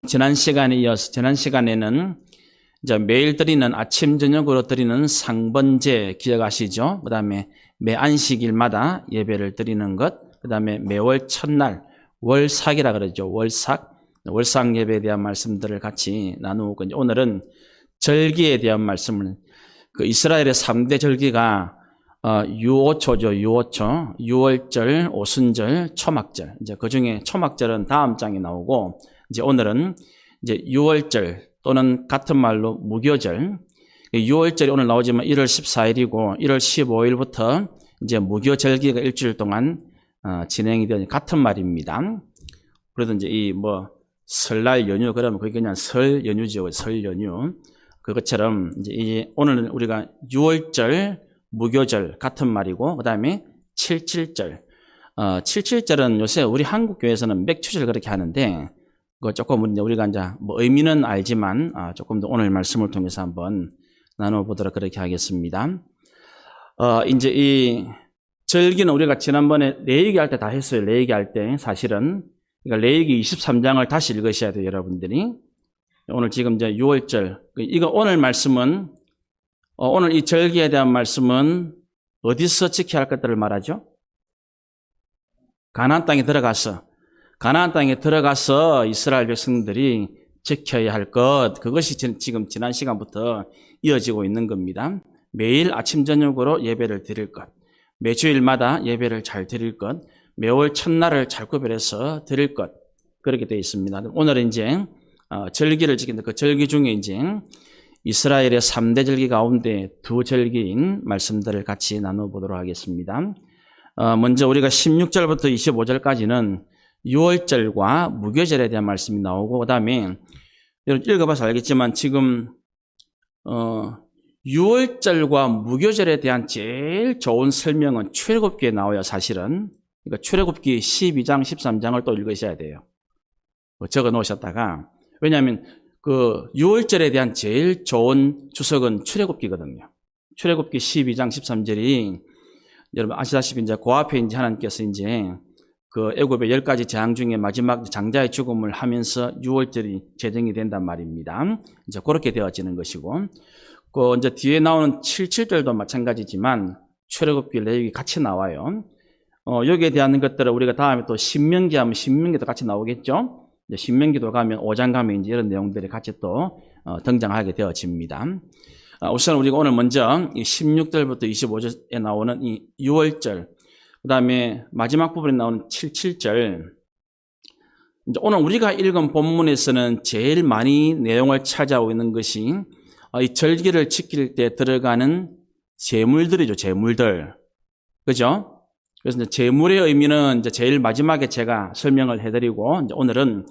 지난 시간에 이어서 지난 시간에는 이제 매일 드리는 아침 저녁으로 드리는 상번제 기억하시죠? 그다음에 매 안식일마다 예배를 드리는 것, 그다음에 매월 첫날 월삭이라 그러죠. 월삭 예배에 대한 말씀들을 같이 나누고 이제 오늘은 절기에 대한 말씀을 그 이스라엘의 3대 절기가 유오초죠. 유월절, 오순절, 초막절. 이제 그 중에 초막절은 다음 장에 나오고 이제 오늘은 이제 유월절 또는 같은 말로 무교절. 유월절이 오늘 나오지만 1월 14일이고 1월 15일부터 이제 무교절기가 일주일 동안 진행이 되는 같은 말입니다. 그래도 이제 이 설날 연휴 그러면 그게 그냥 설 연휴죠. 설 연휴. 그것처럼 이제 오늘은 우리가 유월절, 무교절 같은 말이고 그다음에 77절. 77절은 요새 우리 한국 교회에서는 맥추절 그렇게 하는데 그 조금 우리가 이제 의미는 알지만 조금 더 오늘 말씀을 통해서 한번 나눠보도록 그렇게 하겠습니다. 이제 이 절기는 우리가 지난번에 레위기 할 때 다 했어요. 레위기 할 때 사실은 그러니까 레위기 23장을 다시 읽으셔야 돼요, 여러분들이. 오늘 지금 이제 6월절 이거 오늘 말씀은 오늘 이 절기에 대한 말씀은 어디서 지켜야 할 것들을 말하죠? 가나안 땅에 들어가서 이스라엘 백성들이 지켜야 할 것, 그것이 지금 지난 시간부터 이어지고 있는 겁니다. 매일 아침 저녁으로 예배를 드릴 것, 매주일마다 예배를 잘 드릴 것, 매월 첫날을 잘 구별해서 드릴 것, 그렇게 되어 있습니다. 오늘은 이제 절기를 지키는데 그 절기 중에 이제 이스라엘의 3대 절기 가운데 두 절기인 말씀들을 같이 나눠보도록 하겠습니다. 먼저 우리가 16절부터 25절까지는 유월절과 무교절에 대한 말씀이 나오고, 그 다음에 여러분 읽어봐서 알겠지만 지금 유월절과 무교절에 대한 제일 좋은 설명은 출애굽기에 나와요, 사실은. 그러니까 출애굽기 12장, 13장을 또 읽으셔야 돼요. 적어 놓으셨다가. 왜냐하면 그 유월절에 대한 제일 좋은 주석은 출애굽기거든요. 출애굽기 12장, 13절이 여러분 아시다시피 이제 그 앞에 이제 하나님께서 이제 그 애굽의 10가지 재앙 중에 마지막 장자의 죽음을 하면서 유월절이 제정이 된단 말입니다. 이제 그렇게 되어지는 것이고, 그 이제 뒤에 나오는 77절도 마찬가지지만 출애굽기 레위기 같이 나와요. 여기에 대한 것들을 우리가 다음에 또 신명기 하면 신명기도 같이 나오겠죠. 이제 신명기도 가면 5장 가면 이제 이런 내용들이 같이 또 등장하게 되어집니다. 우선 우리가 오늘 먼저 이 16절부터 25절에 나오는 이 유월절, 그 다음에 마지막 부분에 나오는 77절. 이제 오늘 우리가 읽은 본문에서는 제일 많이 내용을 차지하고 있는 것이 이 절기를 지킬 때 들어가는 제물들이죠, 제물들. 그죠? 그래서 이제 제물의 의미는 이제 제일 마지막에 제가 설명을 해드리고, 이제 오늘은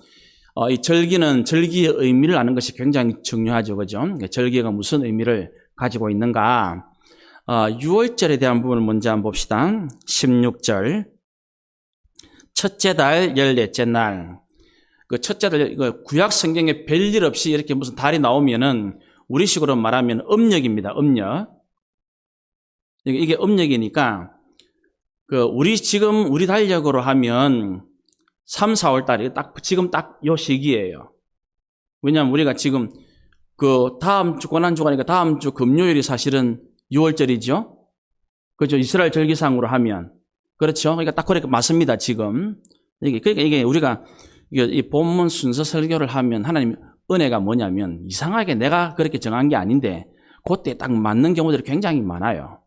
이 절기는 절기의 의미를 아는 것이 굉장히 중요하죠, 그죠? 절기가 무슨 의미를 가지고 있는가? 유월절에 대한 부분을 먼저 한번 봅시다. 16절. 첫째 달 14째 날. 그 첫째 달, 구약 성경에 별일 없이 이렇게 무슨 달이 나오면은 우리식으로 말하면 음력입니다, 음력. 이게 음력이니까 우리 달력으로 하면 3, 4월 달이 지금 딱 요 시기예요. 왜냐하면 우리가 지금 다음 주 고난주가니까 다음 주 금요일이 사실은 6월절이죠. 그죠? 이스라엘 절기상으로 하면. 그렇죠? 그러니까 딱 그렇게 맞습니다, 지금. 그러니까 이게 우리가 이 본문 순서 설교를 하면 하나님 은혜가 뭐냐면 이상하게 내가 그렇게 정한 게 아닌데 그때 딱 맞는 경우들이 굉장히 많아요.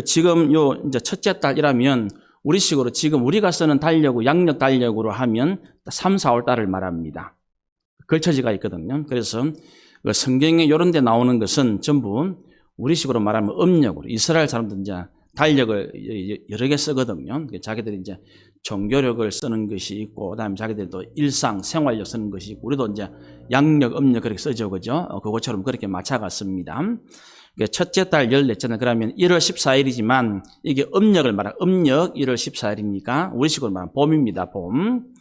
지금 이제 첫째 달이라면 우리식으로 지금 우리가 쓰는 달력으로 양력 달력으로 하면 3, 4월 달을 말합니다. 걸쳐지가 있거든요. 그래서 성경에 이런 데 나오는 것은 전부 우리식으로 말하면 음력으로, 이스라엘 사람들은 이제 달력을 여러 개 쓰거든요. 자기들이 이제 종교력을 쓰는 것이 있고, 그 다음에 자기들이 또 일상, 생활력 쓰는 것이 있고, 우리도 이제 양력, 음력 그렇게 쓰죠. 그죠? 그것처럼 그렇게 맞춰갔습니다. 첫째 달 14째 날, 그러면 1월 14일이지만, 이게 음력을 말하는, 음력 1월 14일이니까, 우리식으로 말하면 봄입니다, 봄.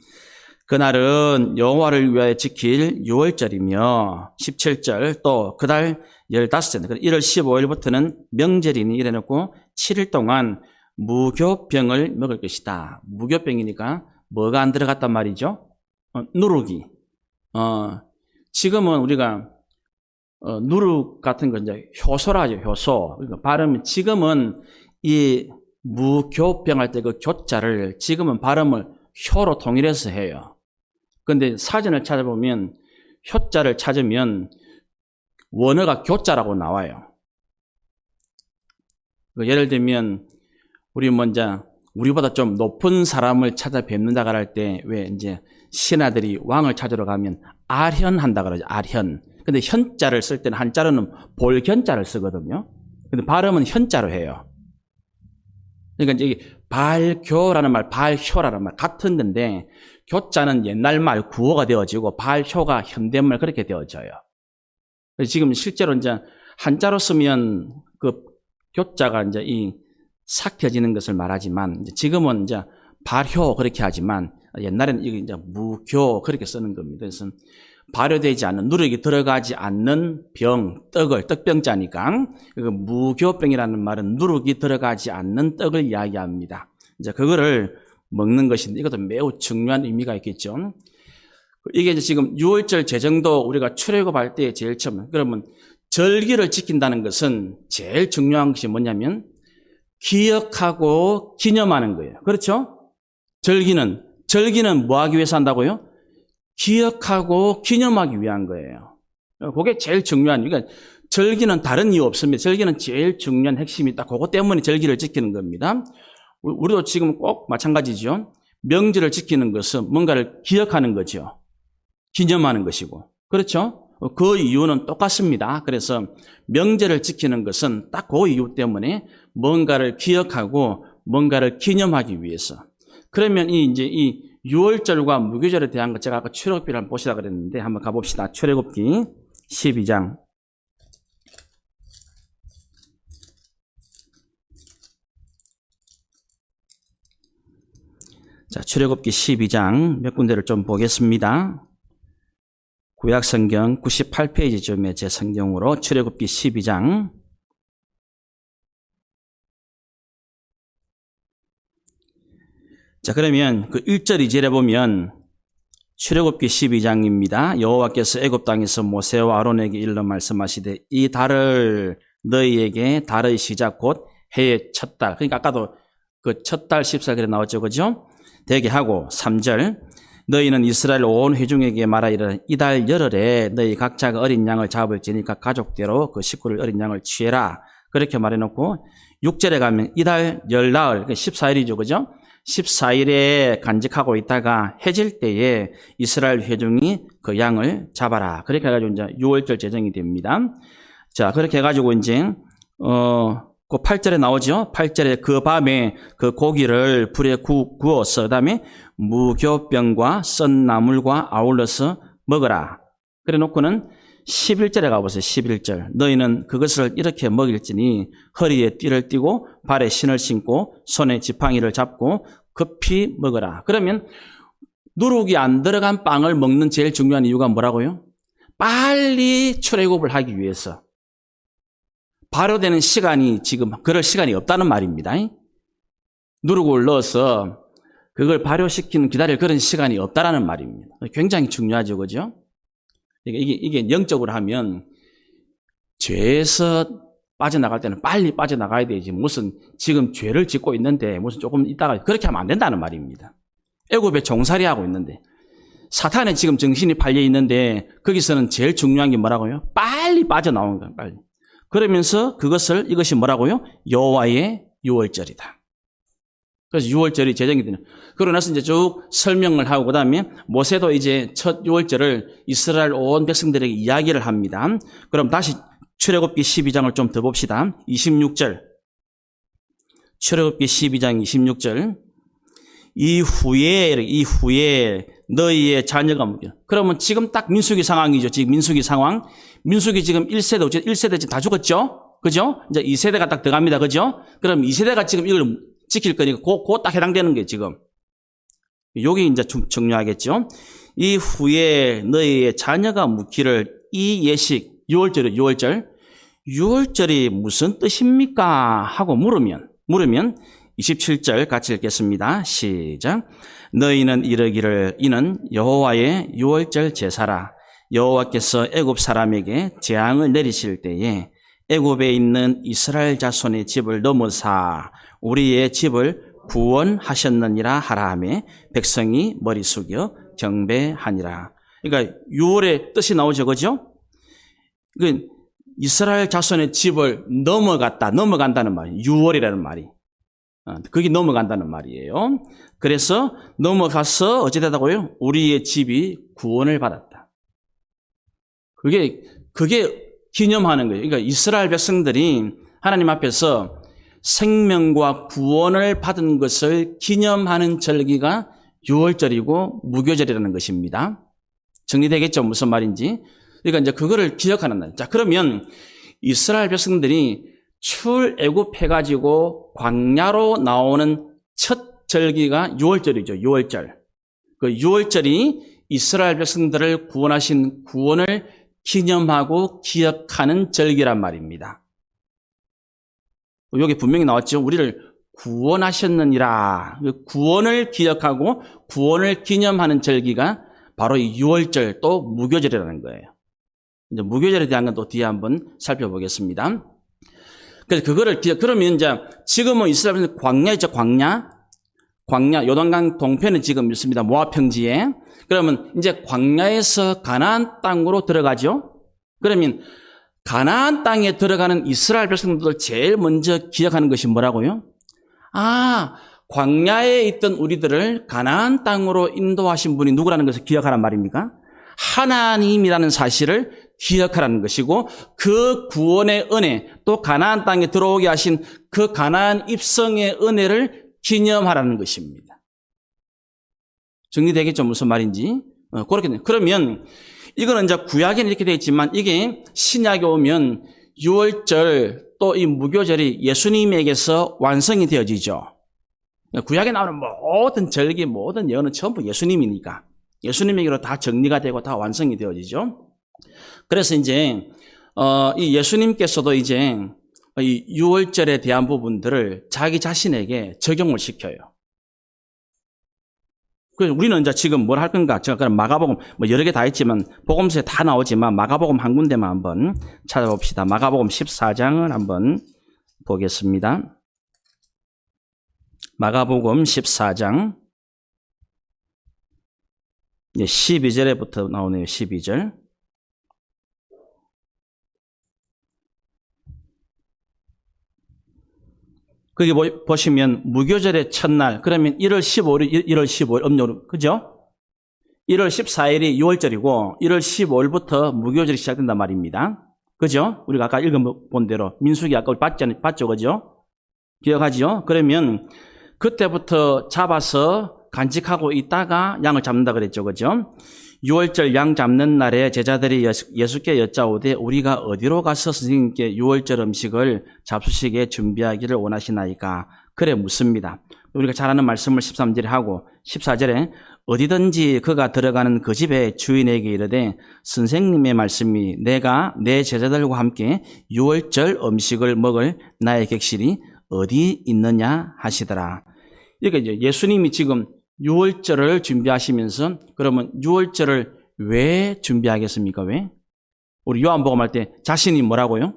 그날은 여호와를 위하여 지킬 유월절이며, 17절, 또 그달 15째, 1월 15일부터는 명절이니 이래놓고 7일 동안 무교병을 먹을 것이다. 무교병이니까 뭐가 안 들어갔단 말이죠? 누룩이. 지금은 우리가 누룩 같은 거 이제 효소라 하죠. 효소. 그러니까 발음 지금은 이 무교병 할 때 그 교자를 지금은 발음을 효로 통일해서 해요. 근데 사전을 찾아보면 효자를 찾으면 원어가 교자라고 나와요. 예를 들면 우리 먼저 우리보다 좀 높은 사람을 찾아 뵙는다 할 때 왜 이제 신하들이 왕을 찾으러 가면 아현한다 그러죠. 아현. 근데 현자를 쓸 때는 한자로는 볼견자를 쓰거든요. 근데 발음은 현자로 해요. 그러니까 이제 발교라는 말, 발효라는 말 같은 건데 교자는 옛날 말 구어가 되어지고 발효가 현대말 그렇게 되어져요. 지금 실제로 이제 한자로 쓰면 그 교자가 이제 이 삭혀지는 것을 말하지만 지금은 이제 발효 그렇게 하지만 옛날에는 이게 이제 무교 그렇게 쓰는 겁니다. 그래서 발효되지 않는 누룩이 들어가지 않는 병, 떡을 떡병자니까 그 무교병이라는 말은 누룩이 들어가지 않는 떡을 이야기합니다. 이제 그거를 먹는 것인데 이것도 매우 중요한 의미가 있겠죠. 이게 이제 지금 6월절 제정도 우리가 출애굽할 때 제일 처음 그러면 절기를 지킨다는 것은 제일 중요한 것이 뭐냐면 기억하고 기념하는 거예요. 그렇죠? 절기는 뭐 하기 위해서 한다고요? 기억하고 기념하기 위한 거예요. 그게 제일 중요한, 그러니까 절기는 다른 이유 없습니다. 절기는 제일 중요한 핵심이 딱 그거 때문에 절기를 지키는 겁니다. 우리도 지금 꼭 마찬가지죠. 명절을 지키는 것은 뭔가를 기억하는 거죠. 기념하는 것이고. 그렇죠? 그 이유는 똑같습니다. 그래서 명절을 지키는 것은 딱 그 이유 때문에 뭔가를 기억하고 뭔가를 기념하기 위해서. 그러면 이제 이 6월절과 무교절에 대한 것 제가 아까 출애굽기를 한번 보시라 그랬는데 한번 가봅시다. 출애굽기 12장. 자, 출애굽기 12장 몇 군데를 좀 보겠습니다. 구약성경 98페이지쯤에 제 성경으로 출애굽기 12장. 자, 그러면 그 1절 2절에 보면 출애굽기 12장입니다. 여호와께서 애굽 땅에서 모세와 아론에게 일러 말씀하시되 이 달을 너희에게 달의 시작 곧 해의 첫 달. 그러니까 아까도 그 첫 달 14일 그래 나왔죠. 그죠? 되게 하고 3절 너희는 이스라엘 온 회중에게 말하이르 이 달 열흘에 너희 각자가 어린 양을 잡을지니 각 가족대로 그 식구를 어린 양을 취해라. 그렇게 말해놓고 6절에 가면 이 달 열나흘 14일이죠. 그죠? 14일에 간직하고 있다가 해질 때에 이스라엘 회중이 그 양을 잡아라. 그렇게 해가지고 이제 6월절 제정이 됩니다. 자, 그렇게 해가지고 이제, 그 8절에 나오죠? 8절에 그 밤에 그 고기를 불에 구워서, 그 다음에 무교병과 썬 나물과 아울러서 먹어라. 그래 놓고는 11절에 가보세요. 11절. 너희는 그것을 이렇게 먹일지니 허리에 띠를 띠고 발에 신을 신고 손에 지팡이를 잡고 급히 먹어라. 그러면 누룩이 안 들어간 빵을 먹는 제일 중요한 이유가 뭐라고요? 빨리 출애굽을 하기 위해서. 발효되는 시간이 지금 그럴 시간이 없다는 말입니다. 누룩을 넣어서 그걸 발효시키는 기다릴 그런 시간이 없다라는 말입니다. 굉장히 중요하죠. 그죠? 이게 영적으로 하면 죄에서 빠져나갈 때는 빨리 빠져나가야 되지 무슨 지금 죄를 짓고 있는데 무슨 조금 있다가 그렇게 하면 안 된다는 말입니다. 애굽에 종살이하고 있는데 사탄에 지금 정신이 팔려 있는데 거기서는 제일 중요한 게 뭐라고요? 빨리 빠져나오는 거예요. 빨리. 그러면서 이것이 뭐라고요? 여호와의 유월절이다. 그래서 유월절이 제정이 되는. 그러고 나서 이제 쭉 설명을 하고 그다음에 모세도 이제 첫 유월절을 이스라엘 온 백성들에게 이야기를 합니다. 그럼 다시 출애굽기 12장을 좀 더 봅시다. 26절. 출애굽기 12장 26절. 이후에 너희의 자녀가 묻게. 그러면 지금 딱 민수기 상황이죠. 지금 민수기 상황. 민수기 지금 1세대 지금 다 죽었죠? 그죠? 이제 2세대가 딱 들어갑니다. 그죠? 그럼 2세대가 지금 이걸 지킬 거니까 그거 딱 해당되는 게 지금. 여기 이제 중요하겠죠? 이후에 너희의 자녀가 묻기를 이 예식, 6월절이 무슨 뜻입니까? 하고 물으면 27절 같이 읽겠습니다. 시작. 너희는 이르기를 이는 여호와의 유월절 제사라. 여호와께서 애굽 사람에게 재앙을 내리실 때에 애굽에 있는 이스라엘 자손의 집을 넘어사 우리의 집을 구원하셨느니라 하라 하매 백성이 머리 숙여 경배하니라. 그러니까 유월의 뜻이 나오죠, 그죠? 그 이스라엘 자손의 집을 넘어간다는 말이 유월이라는 말이. 거기 넘어간다는 말이에요. 그래서 넘어가서 어찌 되다고요? 우리의 집이 구원을 받았다. 그게 기념하는 거예요. 그러니까 이스라엘 백성들이 하나님 앞에서 생명과 구원을 받은 것을 기념하는 절기가 유월절이고 무교절이라는 것입니다. 정리되겠죠? 무슨 말인지. 그러니까 이제 그거를 기억하는 날. 자, 그러면 이스라엘 백성들이 출애굽해가지고 광야로 나오는 첫 절기가 유월절이죠. 유월절. 그 유월절이 이스라엘 백성들을 구원하신 구원을 기념하고 기억하는 절기란 말입니다. 여기 분명히 나왔죠. 우리를 구원하셨느니라. 구원을 기억하고 구원을 기념하는 절기가 바로 이 유월절 또 무교절이라는 거예요. 이제 무교절에 대한 건 또 뒤에 한번 살펴보겠습니다. 그래서 그거를 그러면 이제 지금은 이스라엘은 광야 있죠, 광야 요단강 동편에 지금 있습니다. 모압 평지에. 그러면 이제 광야에서 가나안 땅으로 들어가죠. 그러면 가나안 땅에 들어가는 이스라엘 백성들 제일 먼저 기억하는 것이 뭐라고요? 광야에 있던 우리들을 가나안 땅으로 인도하신 분이 누구라는 것을 기억하란 말입니까? 하나님이라는 사실을 기억하라는 것이고 그 구원의 은혜 또 가나안 땅에 들어오게 하신 그 가나안 입성의 은혜를 기념하라는 것입니다. 정리되겠죠? 무슨 말인지? 그렇게 그러면 이거는 이제 구약에는 이렇게 되어 있지만 이게 신약에 오면 유월절 또 이 무교절이 예수님에게서 완성이 되어지죠. 구약에 나오는 모든 절기 모든 예언은 전부 예수님이니까 예수님에게로 다 정리가 되고 다 완성이 되어지죠. 그래서 이제 이 예수님께서도 이제 이 유월절에 대한 부분들을 자기 자신에게 적용을 시켜요. 그래서 우리는 이제 지금 뭘 할 건가? 제가 그럼 마가복음 여러 개 다 있지만 복음서에 다 나오지만 마가복음 한 군데만 한번 찾아봅시다. 마가복음 14장을 한번 보겠습니다. 마가복음 14장 12절에부터 나오네요. 12절. 거기 보시면 무교절의 첫날 그러면 1월 15일 음력으로 그죠? 1월 14일이 6월절이고 1월 15일부터 무교절이 시작된단 말입니다. 그죠? 우리가 아까 읽어본 대로 민수기 아까 봤죠? 그죠? 기억하죠? 그러면 그때부터 잡아서 간직하고 있다가 양을 잡는다 그랬죠. 그죠? 6월절 양 잡는 날에 제자들이 예수께 여짜오되 우리가 어디로 가서 선생님께 6월절 음식을 잡수시게 준비하기를 원하시나이까? 그래 묻습니다. 우리가 잘 아는 말씀을 13절에 하고 14절에 어디든지 그가 들어가는 그 집의 주인에게 이르되 선생님의 말씀이 내가 내 제자들과 함께 6월절 음식을 먹을 나의 객실이 어디 있느냐 하시더라. 이렇게 이제 예수님이 지금 6월절을 준비하시면서 그러면 6월절을 왜 준비하겠습니까? 왜? 우리 요한복음 할 때 자신이 뭐라고요?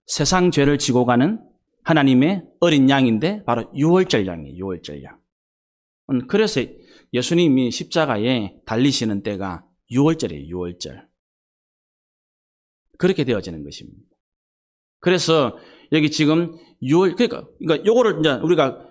세상 죄를 지고 가는 하나님의 어린 양인데 바로 6월절 양이에요. 6월절 양. 그래서 예수님이 십자가에 달리시는 때가 6월절이에요. 6월절. 그렇게 되어지는 것입니다. 그래서 여기 지금 6월 그러니까 요거를 이제 우리가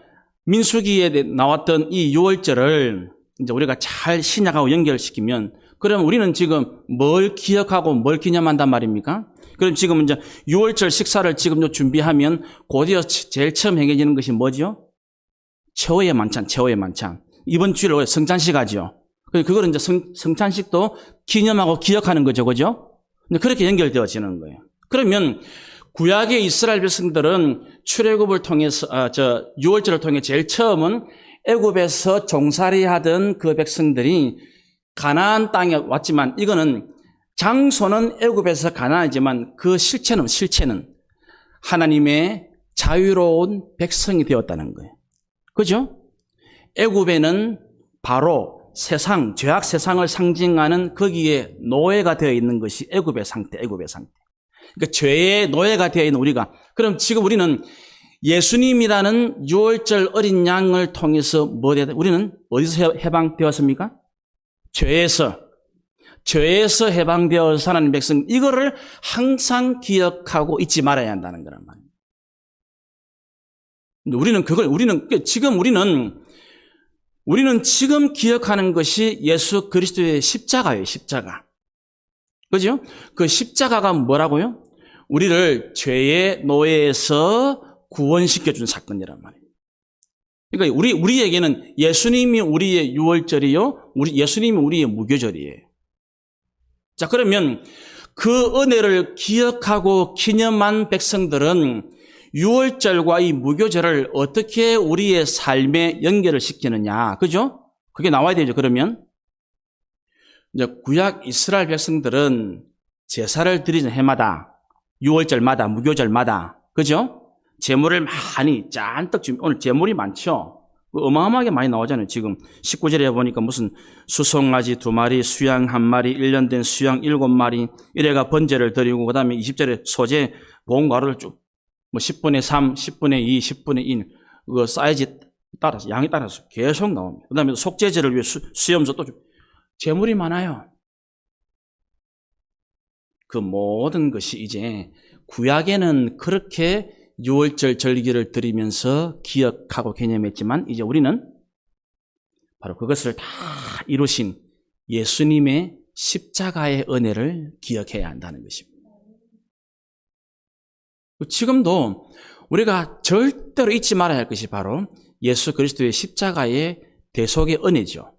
민수기에 나왔던 이 6월절을 이제 우리가 잘 신약하고 연결시키면 그럼 우리는 지금 뭘 기억하고 뭘 기념한단 말입니까? 그럼 지금 이제 6월절 식사를 지금 준비하면 곧이어 제일 처음 행해지는 것이 뭐죠? 최후의 만찬, 최후의 만찬. 이번 주일 성찬식 하죠. 그거를 이제 성찬식도 기념하고 기억하는 거죠, 그죠? 그렇게 연결되어지는 거예요. 그러면 구약의 이스라엘 백성들은 출애굽을 통해서 6월절을 통해 제일 처음은 애굽에서 종살이하던 그 백성들이 가나안 땅에 왔지만 이거는 장소는 애굽에서 가나안이지만 그 실체는 하나님의 자유로운 백성이 되었다는 거예요. 그죠? 애굽에는 바로 세상, 죄악 세상을 상징하는 거기에 노예가 되어 있는 것이 애굽의 상태, 애굽의 상태. 그러니까 죄의 노예가 되어 있는 우리가, 그럼 지금 우리는 예수님이라는 유월절 어린 양을 통해서 우리는 어디서 해방되었습니까? 죄에서 해방되어 사는 백성, 이거를 항상 기억하고 잊지 말아야 한다는 거란 말이에요. 우리는 지금 기억하는 것이 예수 그리스도의 십자가예요, 십자가. 그죠? 그 십자가가 뭐라고요? 우리를 죄의 노예에서 구원시켜준 사건이란 말이에요. 그러니까 우리에게는 예수님이 우리의 유월절이요, 예수님이 우리의 무교절이에요. 자, 그러면 그 은혜를 기억하고 기념한 백성들은 유월절과 이 무교절을 어떻게 우리의 삶에 연결을 시키느냐, 그죠? 그게 나와야 되죠. 그러면 이제 구약 이스라엘 백성들은 제사를 드리는 해마다, 유월절마다, 무교절마다, 그죠? 제물을 많이 잔뜩 주면, 오늘 제물이 많죠? 어마어마하게 많이 나오잖아요. 지금 19절에 보니까 무슨 수송아지 2마리, 수양 1마리, 1년 된 수양 7마리, 이래가 번제를 드리고, 그 다음에 20절에 소재, 본 가루를 쭉, 10분의 3, 10분의 2, 10분의 1, 그 사이즈 따라서, 양에 따라서 계속 나옵니다. 그 다음에 속죄제를 위해 수염소 또, 제물이 많아요. 그 모든 것이 이제 구약에는 그렇게 유월절 절기를 드리면서 기억하고 개념했지만, 이제 우리는 바로 그것을 다 이루신 예수님의 십자가의 은혜를 기억해야 한다는 것입니다. 지금도 우리가 절대로 잊지 말아야 할 것이 바로 예수 그리스도의 십자가의 대속의 은혜죠.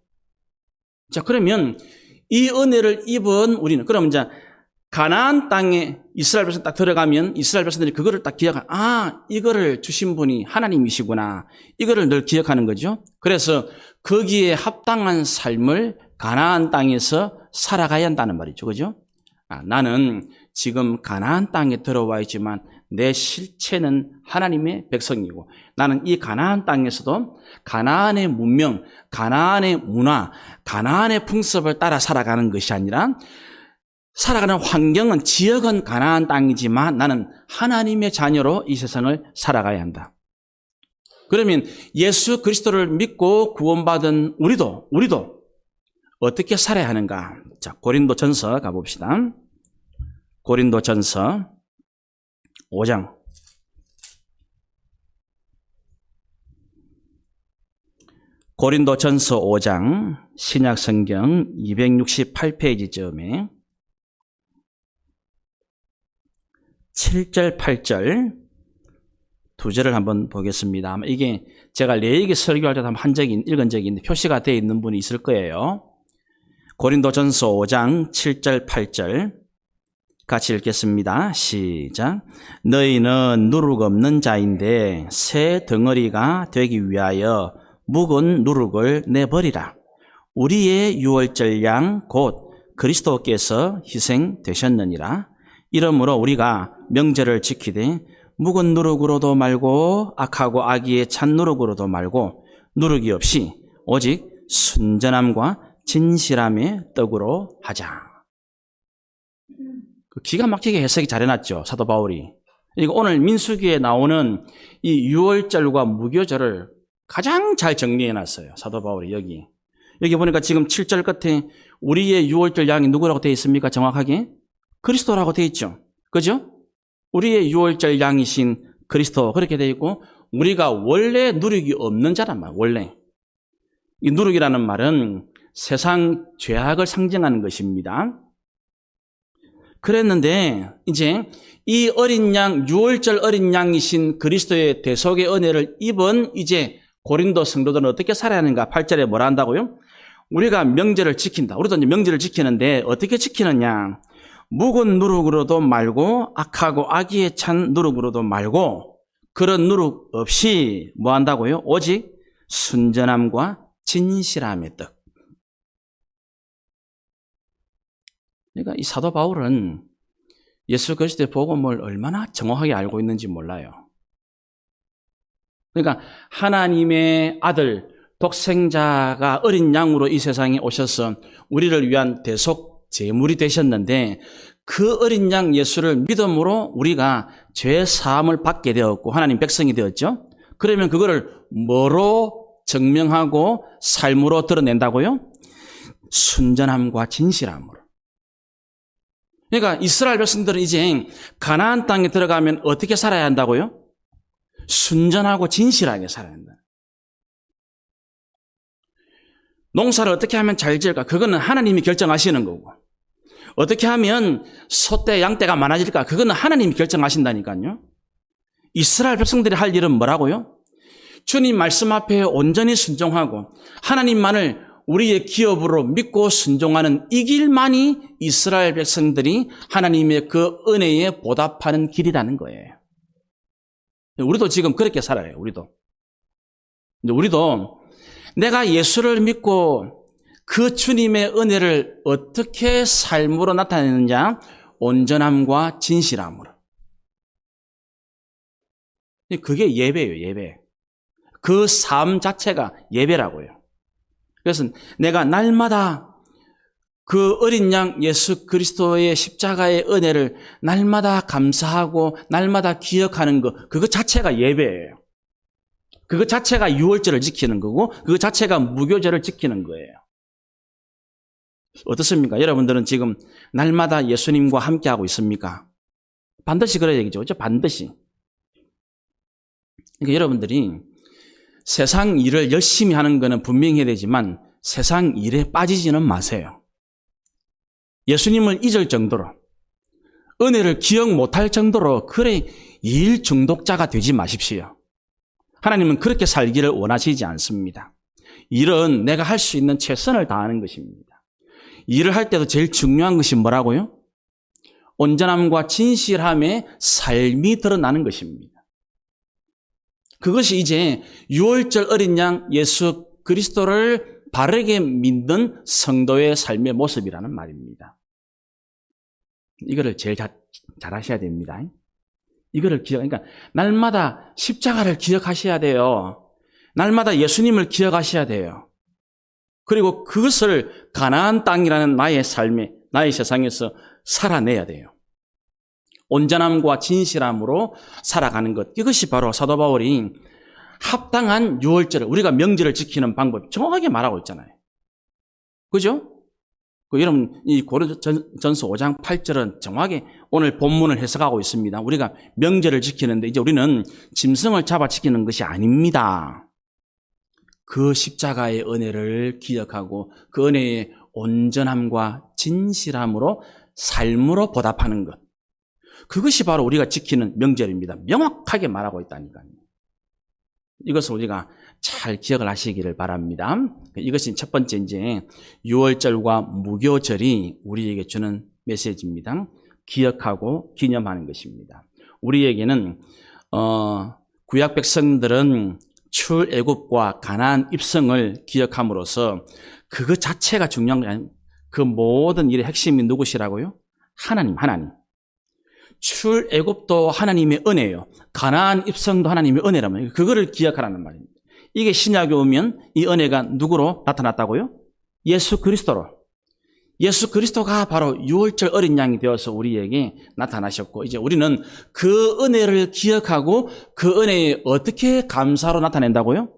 자, 그러면 이 은혜를 입은 우리는, 그럼 이제 가나안 땅에 이스라엘 백성 딱 들어가면 이스라엘 백성들이 그거를 딱 기억하는, 이거를 주신 분이 하나님이시구나, 이거를 늘 기억하는 거죠. 그래서 거기에 합당한 삶을 가나안 땅에서 살아가야 한다는 말이죠. 그죠? 나는 지금 가나안 땅에 들어와 있지만 내 실체는 하나님의 백성이고, 나는 이 가나안 땅에서도 가나안의 문명, 가나안의 문화, 가나안의 풍습을 따라 살아가는 것이 아니라, 살아가는 환경은, 지역은 가나안 땅이지만 나는 하나님의 자녀로 이 세상을 살아가야 한다. 그러면 예수 그리스도를 믿고 구원받은 우리도 어떻게 살아야 하는가? 자, 고린도전서 가봅시다. 고린도전서 5장. 고린도전서 5장, 신약성경 268페이지쯤에 7절, 8절 두 절을 한번 보겠습니다. 아마 이게 제가 레위기 설교할 때 한번 읽은 적이 있는데 표시가 되어 있는 분이 있을 거예요. 고린도전서 5장 7절, 8절 같이 읽겠습니다. 시작. 너희는 누룩 없는 자인데 새 덩어리가 되기 위하여 묵은 누룩을 내버리라. 우리의 유월절 양 곧 그리스도께서 희생되셨느니라. 이러므로 우리가 명절을 지키되 묵은 누룩으로도 말고 악하고 악의에 찬 누룩으로도 말고 누룩이 없이 오직 순전함과 진실함의 떡으로 하자. 기가 막히게 해석이 잘 해놨죠, 사도 바울이. 그러니까 오늘 민수기에 나오는 이 유월절과 무교절을 가장 잘 정리해놨어요, 사도 바울이. 여기 보니까 지금 7절 끝에 우리의 유월절 양이 누구라고 되어 있습니까? 정확하게 그리스도라고 되어 있죠. 그죠? 우리의 유월절 양이신 그리스도, 그렇게 되어 있고, 우리가 원래 누룩이 없는 자란 말, 원래. 이 누룩이라는 말은 세상 죄악을 상징하는 것입니다. 그랬는데 이제 이 어린 양, 유월절 어린 양이신 그리스도의 대속의 은혜를 입은 이제 고린도 성도들은 어떻게 살아야 하는가? 8절에 뭐라 한다고요? 우리가 명절을 지킨다. 우리도 이제 명절을 지키는데 어떻게 지키느냐? 묵은 누룩으로도 말고 악하고 악의에 찬 누룩으로도 말고 그런 누룩 없이 뭐 한다고요? 오직 순전함과 진실함의 떡. 그러니까 이 사도 바울은 예수 그리스도의 복음을 얼마나 정확하게 알고 있는지 몰라요. 그러니까 하나님의 아들, 독생자가 어린 양으로 이 세상에 오셔서 우리를 위한 대속 제물이 되셨는데 그 어린 양 예수를 믿음으로 우리가 죄 사함을 받게 되었고 하나님 백성이 되었죠. 그러면 그거를 뭐로 증명하고 삶으로 드러낸다고요? 순전함과 진실함으로. 그러니까 이스라엘 백성들은 이제 가나안 땅에 들어가면 어떻게 살아야 한다고요? 순전하고 진실하게 살아야 한다. 농사를 어떻게 하면 잘 지을까? 그거는 하나님이 결정하시는 거고. 어떻게 하면 소떼, 양떼가 많아질까? 그거는 하나님이 결정하신다니까요. 이스라엘 백성들이 할 일은 뭐라고요? 주님 말씀 앞에 온전히 순종하고 하나님만을 우리의 기업으로 믿고 순종하는 이 길만이 이스라엘 백성들이 하나님의 그 은혜에 보답하는 길이라는 거예요. 우리도 지금 그렇게 살아요. 우리도 내가 예수를 믿고 그 주님의 은혜를 어떻게 삶으로 나타내느냐? 온전함과 진실함으로. 그게 예배예요. 예배. 그 삶 자체가 예배라고요. 그래서 내가 날마다 그 어린 양 예수 그리스도의 십자가의 은혜를 날마다 감사하고 날마다 기억하는 것, 그것 자체가 예배예요. 그것 자체가 유월절을 지키는 거고 그것 자체가 무교절을 지키는 거예요. 어떻습니까? 여러분들은 지금 날마다 예수님과 함께하고 있습니까? 반드시 그래야 되겠죠. 그렇죠? 반드시. 그러니까 여러분들이 세상 일을 열심히 하는 것은 분명히 해야 되지만 세상 일에 빠지지는 마세요. 예수님을 잊을 정도로, 은혜를 기억 못할 정도로 그래 일 중독자가 되지 마십시오. 하나님은 그렇게 살기를 원하시지 않습니다. 일은 내가 할 수 있는 최선을 다하는 것입니다. 일을 할 때도 제일 중요한 것이 뭐라고요? 온전함과 진실함의 삶이 드러나는 것입니다. 그것이 이제 유월절 어린 양 예수 그리스도를 바르게 믿는 성도의 삶의 모습이라는 말입니다. 이거를 제일 잘 하셔야 됩니다. 이거를 그러니까 날마다 십자가를 기억하셔야 돼요. 날마다 예수님을 기억하셔야 돼요. 그리고 그것을 가나안 땅이라는 나의 삶에, 나의 세상에서 살아내야 돼요. 온전함과 진실함으로 살아가는 것. 이것이 바로 사도 바울이 합당한 유월절을, 우리가 명절을 지키는 방법 정확하게 말하고 있잖아요. 그죠? 여러분, 이 고린도전서 5장 8절은 정확하게 오늘 본문을 해석하고 있습니다. 우리가 명절을 지키는데 이제 우리는 짐승을 잡아 지키는 것이 아닙니다. 그 십자가의 은혜를 기억하고 그 은혜의 온전함과 진실함으로 삶으로 보답하는 것. 그것이 바로 우리가 지키는 명절입니다. 명확하게 말하고 있다니까요. 이것을 우리가 잘 기억을 하시기를 바랍니다. 이것이 첫 번째 이제 유월절과 무교절이 우리에게 주는 메시지입니다. 기억하고 기념하는 것입니다. 우리에게는 구약 백성들은 출애굽과 가나안 입성을 기억함으로써 그것 자체가 중요한 게 아니고 그 모든 일의 핵심이 누구시라고요? 하나님. 출애굽도 하나님의 은혜예요. 가나안 입성도 하나님의 은혜라면 그거를 기억하라는 말입니다. 이게 신약에 오면 이 은혜가 누구로 나타났다고요? 예수 그리스도로. 예수 그리스도가 바로 유월절 어린 양이 되어서 우리에게 나타나셨고 이제 우리는 그 은혜를 기억하고 그 은혜에 어떻게 감사로 나타낸다고요?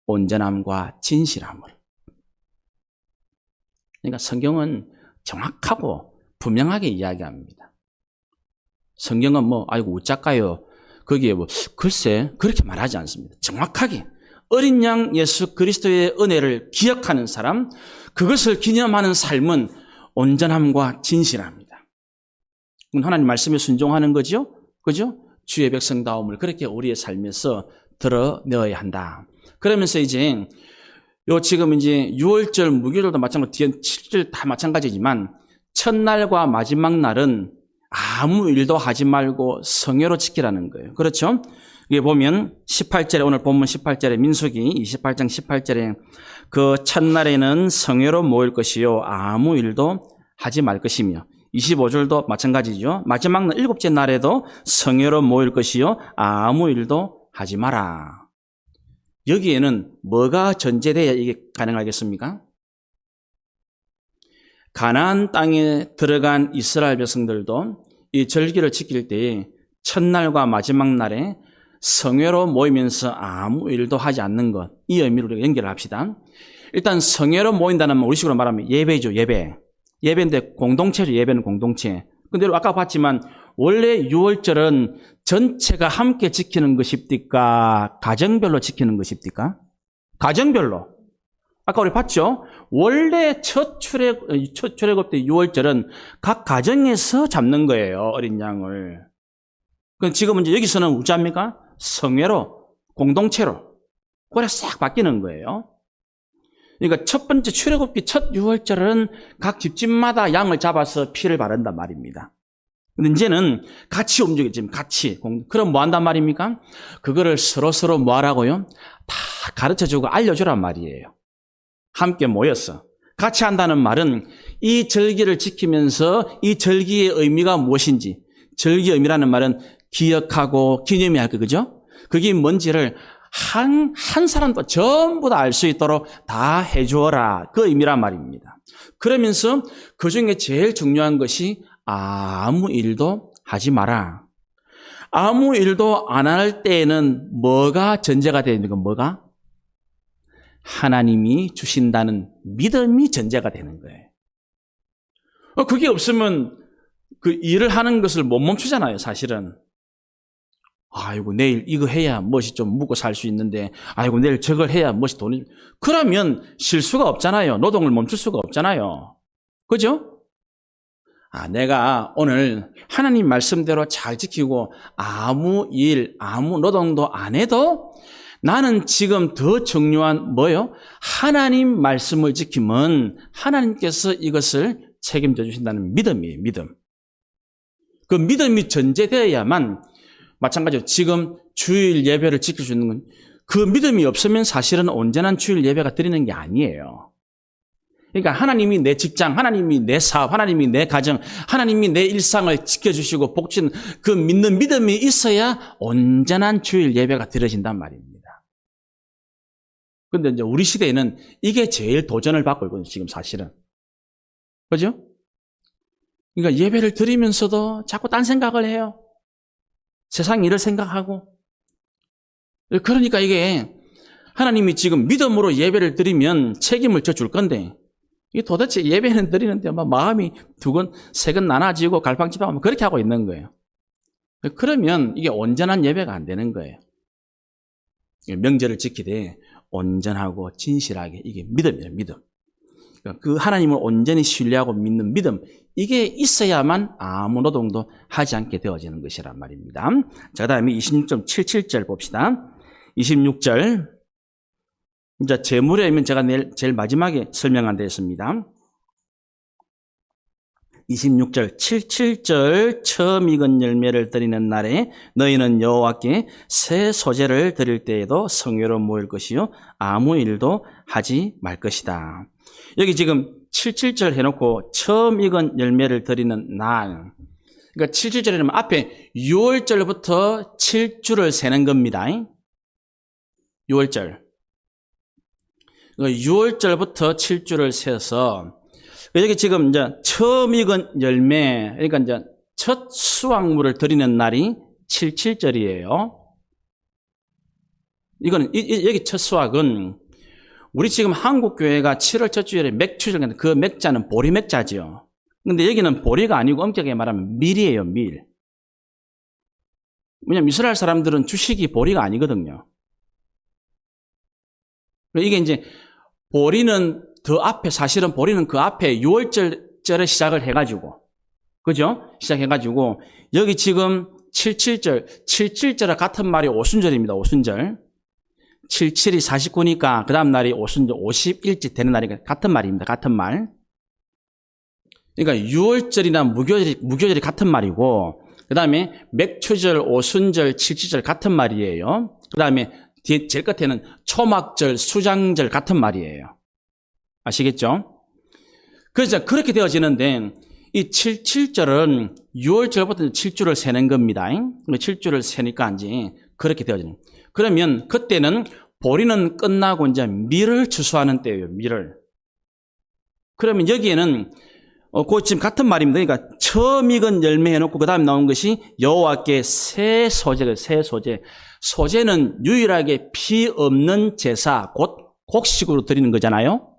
온전함과 진실함을. 그러니까 성경은 정확하고 분명하게 이야기합니다. 성경은 아이고 어쩔까요? 거기에 글쎄 그렇게 말하지 않습니다. 정확하게 어린 양 예수 그리스도의 은혜를 기억하는 사람, 그것을 기념하는 삶은 온전함과 진실합니다. 하나님 말씀에 순종하는 거죠? 그죠? 주의 백성다움을 그렇게 우리의 삶에서 드러내어야 한다. 그러면서 이제 지금 이제 6월절 무교절도 마찬가지로 뒤에 7절 다 마찬가지지만 첫날과 마지막 날은 아무 일도 하지 말고 성회로 지키라는 거예요. 그렇죠? 여기 보면 18절에 오늘 본문 18절에 민수기 28장 18절에 그 첫날에는 성회로 모일 것이요 아무 일도 하지 말 것이며 25절도 마찬가지죠. 마지막 날 7째 날에도 성회로 모일 것이요 아무 일도 하지 마라. 여기에는 뭐가 전제돼야 이게 가능하겠습니까? 가나안 땅에 들어간 이스라엘 백성들도 이 절기를 지킬 때에 첫날과 마지막 날에 성회로 모이면서 아무 일도 하지 않는 것, 이 의미로 우리가 연결을 합시다. 일단 성회로 모인다는 말, 우리식으로 말하면 예배죠, 예배. 예배인데 공동체죠, 예배는 공동체. 근데 아까 봤지만 원래 유월절은 전체가 함께 지키는 것입니까? 가정별로 지키는 것입니까? 가정별로. 아까 우리 봤죠? 원래 첫 출애굽 때 유월절은 각 가정에서 잡는 거예요, 어린 양을. 지금은 이제 여기서는 우자입니까? 성회로, 공동체로. 그래 싹 바뀌는 거예요. 그러니까 첫 번째 출애굽기 첫 유월절은 각 집집마다 양을 잡아서 피를 바른단 말입니다. 근데 이제는 같이 움직이지, 같이. 그럼 뭐 한단 말입니까? 그거를 서로 뭐 하라고요? 다 가르쳐주고 알려주란 말이에요. 함께 모여서. 같이 한다는 말은 이 절기를 지키면서 이 절기의 의미가 무엇인지, 절기의 의미라는 말은 기억하고 기념해야 할 거, 그죠? 그게 뭔지를 한 사람도 전부 다 알 수 있도록 다 해주어라. 그 의미란 말입니다. 그러면서 그 중에 제일 중요한 것이 아무 일도 하지 마라. 아무 일도 안 할 때에는 뭐가 전제가 되는 건 뭐가? 하나님이 주신다는 믿음이 전제가 되는 거예요. 그게 없으면 그 일을 하는 것을 못 멈추잖아요, 사실은. 아이고, 내일 이거 해야 무엇이 좀 묵고 살 수 있는데, 아이고, 내일 저걸 해야 무엇이 돈이. 그러면 쉴 수가 없잖아요. 노동을 멈출 수가 없잖아요. 그죠? 내가 오늘 하나님 말씀대로 잘 지키고 아무 일, 아무 노동도 안 해도 나는 지금 더 중요한 뭐요? 하나님 말씀을 지키면 하나님께서 이것을 책임져 주신다는 믿음이에요, 믿음. 그 믿음이 전제되어야만 마찬가지로 지금 주일 예배를 지킬 수 있는 건 그 믿음이 없으면 사실은 온전한 주일 예배가 드리는 게 아니에요. 그러니까 하나님이 내 직장, 하나님이 내 사업, 하나님이 내 가정, 하나님이 내 일상을 지켜주시고 복지는 그 믿는 믿음이 있어야 온전한 주일 예배가 드려진단 말입니다. 그런데 이제 우리 시대에는 이게 제일 도전을 받고 있거든요, 지금 사실은. 그죠? 그러니까 예배를 드리면서도 자꾸 딴 생각을 해요. 세상 일을 생각하고. 그러니까 이게 하나님이 지금 믿음으로 예배를 드리면 책임을 져줄 건데 이게 도대체 예배는 드리는데 마음이 두근 세근 나눠지고 갈팡질팡하면 그렇게 하고 있는 거예요. 그러면 이게 온전한 예배가 안 되는 거예요. 명절을 지키되 온전하고 진실하게 이게 믿음이에요, 믿음. 그 하나님을 온전히 신뢰하고 믿는 믿음, 이게 있어야만 아무 노동도 하지 않게 되어지는 것이란 말입니다. 자, 그 다음에 26.77절 봅시다. 26절. 이제 제물의 의미는 제가 내일 제일 마지막에 설명한 데 있습니다. 26절, 77절 처음 익은 열매를 드리는 날에 너희는 여호와께 새 소재를 드릴 때에도 성회로 모일 것이요 아무 일도 하지 말 것이다. 여기 지금 77절 해놓고 처음 익은 열매를 드리는 날, 그러니까 77절이면 앞에 6월절부터 7주를 세는 겁니다. 6월절. 6월절부터 7주를 세서 여기 지금 이제 처음 익은 열매, 그러니까 이제 첫 수확물을 드리는 날이 77절이에요. 이거는 여기 첫 수확은 우리 지금 한국교회가 7월 첫 주일에 맥주절, 그 맥자는 보리 맥자지요. 근데 여기는 보리가 아니고 엄격하게 말하면 밀이에요, 밀. 왜냐면 이스라엘 사람들은 주식이 보리가 아니거든요. 이게 이제 보리는 더 앞에, 사실은 보리는 그 앞에 6월절에 시작을 해가지고, 그죠? 시작해가지고, 여기 지금 77절과 같은 말이 오순절입니다, 오순절. 77이 49니까 그 다음 날이 오순절 51째 되는 날이니까 같은 말입니다. 같은 말. 그러니까 6월절이나 무교절이 같은 말이고 그 다음에 맥추절, 오순절, 77절 같은 말이에요. 그 다음에 제일 끝에는 초막절, 수장절 같은 말이에요. 아시겠죠? 그래서 그렇게 되어지는데 이 77절은 6월절부터 7주를 세는 겁니다. 7주를 세니까 이제 그렇게 되어지는. 그러면 그때는 보리는 끝나고 이제 밀을 추수하는 때예요. 밀을. 그러면 여기에는 그 지금 같은 말입니다. 그러니까 처음 익은 열매 해놓고 그 다음에 나온 것이 여호와께 새 소재가 새 소재. 소재는 유일하게 피 없는 제사, 곧 곡식으로 드리는 거잖아요.